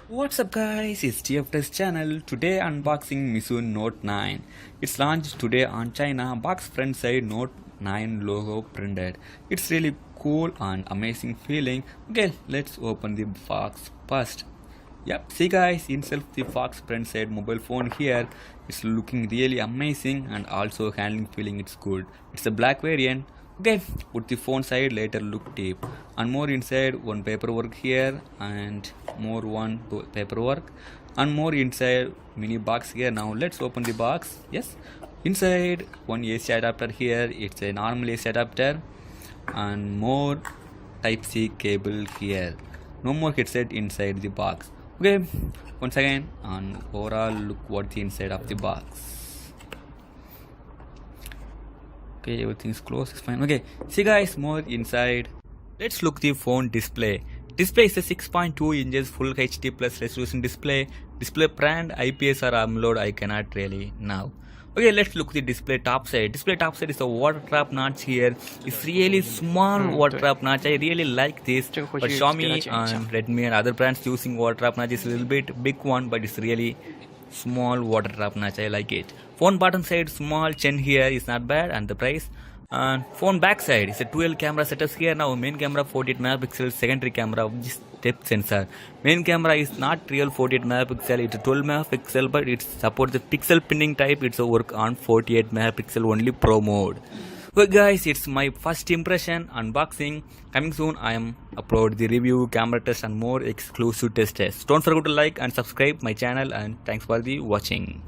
What's up guys, it's TF Test channel. Today unboxing Meizu Note 9. It's launched today on China. Box front side Note 9 logo printed. It's really cool and amazing feeling. Okay, let's open the box first. Yep, see guys, inside the box front side mobile phone here. It's looking really amazing and also handling feeling it's good. It's a black variant. Okay, put the phone side, later look deep and more inside. One paperwork here and more one paperwork and more inside mini box here. Now let's open the box. Yes, inside one AC adapter here. It's a normal AC adapter and more type C cable here. No more headset inside the box. Okay, once again and overall look what the inside of the box. Okay, everything's closed, it's fine. Okay, see guys, more inside. Let's look the phone display. Display is a 6.2 inches full HD plus resolution display. Display brand IPS or AMOLED I cannot really now. Okay, let's look the display top side. Display top side is a water trap notch here. It's really small water trap notch. I really like this. But Xiaomi and Redmi and other brands using water trap notch is a little bit big one, but it's really small water trap notch. I like it. Phone bottom side small chin here is not bad, and the price. And phone back side is a dual camera setups here. Now main camera 48 megapixel, secondary camera just depth sensor. Main camera is not real 48 megapixel, it's a 12 megapixel, but it supports the pixel pinning type. It's a work on 48 megapixel only pro mode. Well guys, it's my first impression unboxing. Coming soon I am upload the review, camera test and more exclusive test tests. Don't forget to like and subscribe my channel, and thanks for the watching.